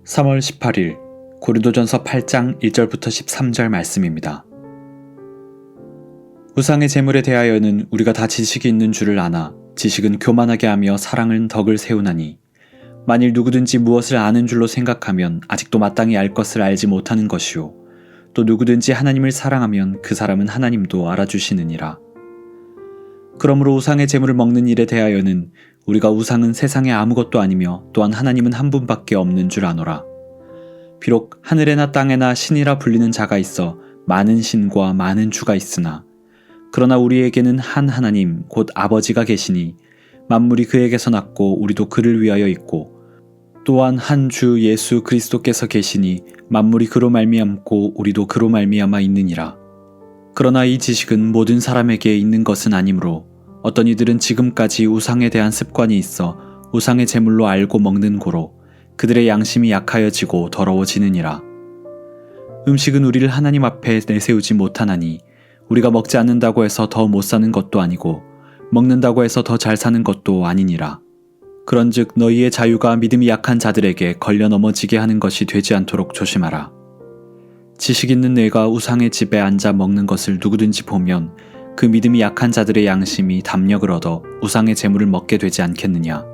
3월 18일 고린도전서 8장 1절부터 13절 말씀입니다. 우상의 제물에 대하여는 우리가 다 지식이 있는 줄을 아나 지식은 교만하게 하며 사랑은 덕을 세우나니 만일 누구든지 무엇을 아는 줄로 생각하면 아직도 마땅히 알 것을 알지 못하는 것이요 또 누구든지 하나님을 사랑하면 그 사람은 하나님도 알아주시느니라. 그러므로 우상의 제물을 먹는 일에 대하여는 우리가 우상은 세상에 아무것도 아니며 또한 하나님은 한 분밖에 없는 줄 아노라. 비록 하늘에나 땅에나 신이라 불리는 자가 있어 많은 신과 많은 주가 있으나 그러나 우리에게는 한 하나님 곧 아버지가 계시니 만물이 그에게서 났고 우리도 그를 위하여 있고 또한 한 주 예수 그리스도께서 계시니 만물이 그로 말미암고 우리도 그로 말미암아 있느니라. 그러나 이 지식은 모든 사람에게 있는 것은 아니므로 어떤 이들은 지금까지 우상에 대한 습관이 있어 우상의 제물로 알고 먹는 고로 그들의 양심이 약하여지고 더러워지느니라. 음식은 우리를 하나님 앞에 내세우지 못하나니 우리가 먹지 않는다고 해서 더 못 사는 것도 아니고 먹는다고 해서 더 잘 사는 것도 아니니라. 그런즉 너희의 자유가 믿음이 약한 자들에게 걸려 넘어지게 하는 것이 되지 않도록 조심하라. 지식 있는 내가 우상의 집에 앉아 먹는 것을 누구든지 보면 그 믿음이 약한 자들의 양심이 담력을 얻어 우상의 제물을 먹게 되지 않겠느냐.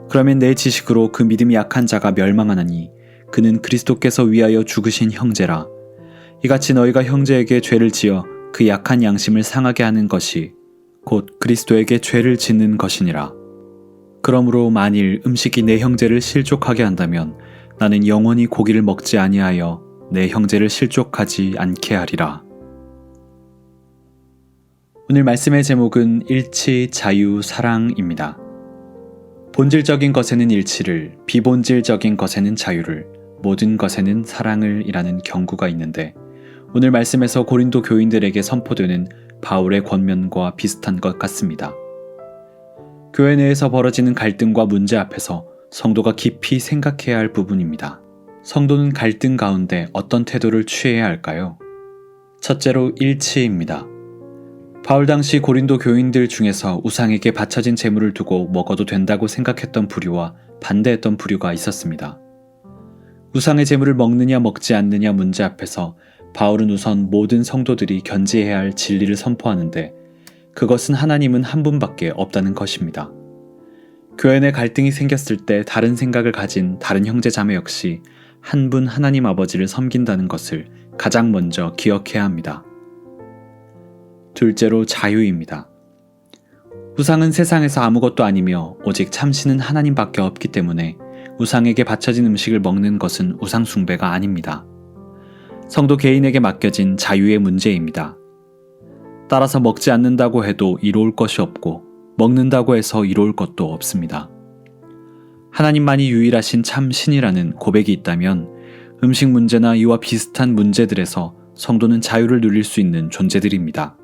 그러면 내 지식으로 그 믿음이 약한 자가 멸망하나니 그는 그리스도께서 위하여 죽으신 형제라. 이같이 너희가 형제에게 죄를 지어 그 약한 양심을 상하게 하는 것이 곧 그리스도에게 죄를 짓는 것이니라. 그러므로 만일 음식이 내 형제를 실족하게 한다면 나는 영원히 고기를 먹지 아니하여 내 형제를 실족하지 않게 하리라. 오늘 말씀의 제목은 일치, 자유, 사랑입니다. 본질적인 것에는 일치를, 비본질적인 것에는 자유를, 모든 것에는 사랑을 이라는 경구가 있는데 오늘 말씀에서 고린도 교인들에게 선포되는 바울의 권면과 비슷한 것 같습니다. 교회 내에서 벌어지는 갈등과 문제 앞에서 성도가 깊이 생각해야 할 부분입니다. 성도는 갈등 가운데 어떤 태도를 취해야 할까요? 첫째로 일치입니다. 바울 당시 고린도 교인들 중에서 우상에게 바쳐진 제물을 두고 먹어도 된다고 생각했던 부류와 반대했던 부류가 있었습니다. 우상의 제물을 먹느냐 먹지 않느냐 문제 앞에서 바울은 우선 모든 성도들이 견지해야 할 진리를 선포하는데 그것은 하나님은 한 분밖에 없다는 것입니다. 교회 내 갈등이 생겼을 때 다른 생각을 가진 다른 형제 자매 역시 한 분 하나님 아버지를 섬긴다는 것을 가장 먼저 기억해야 합니다. 둘째로 자유입니다. 우상은 세상에서 아무것도 아니며 오직 참신은 하나님밖에 없기 때문에 우상에게 바쳐진 음식을 먹는 것은 우상 숭배가 아닙니다. 성도 개인에게 맡겨진 자유의 문제입니다. 따라서 먹지 않는다고 해도 이로울 것이 없고 먹는다고 해서 이로울 것도 없습니다. 하나님만이 유일하신 참 신이라는 고백이 있다면 음식 문제나 이와 비슷한 문제들에서 성도는 자유를 누릴 수 있는 존재들입니다.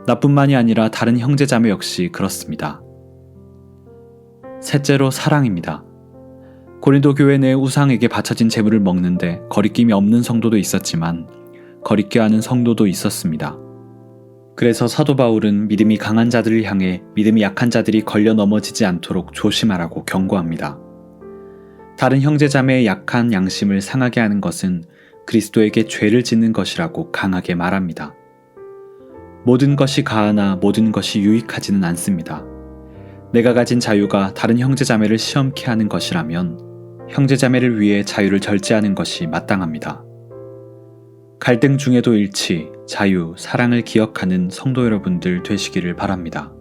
나뿐만이 아니라 다른 형제자매 역시 그렇습니다. 셋째로 사랑입니다. 고린도 교회 내 우상에게 바쳐진 제물을 먹는데 거리낌이 없는 성도도 있었지만 거리껴 하는 성도도 있었습니다. 그래서 사도 바울은 믿음이 강한 자들을 향해 믿음이 약한 자들이 걸려 넘어지지 않도록 조심하라고 경고합니다. 다른 형제자매의 약한 양심을 상하게 하는 것은 그리스도에게 죄를 짓는 것이라고 강하게 말합니다. 모든 것이 가하나 모든 것이 유익하지는 않습니다. 내가 가진 자유가 다른 형제자매를 시험케 하는 것이라면 형제자매를 위해 자유를 절제하는 것이 마땅합니다. 갈등 중에도 일치, 자유, 사랑을 기억하는 성도 여러분들 되시기를 바랍니다.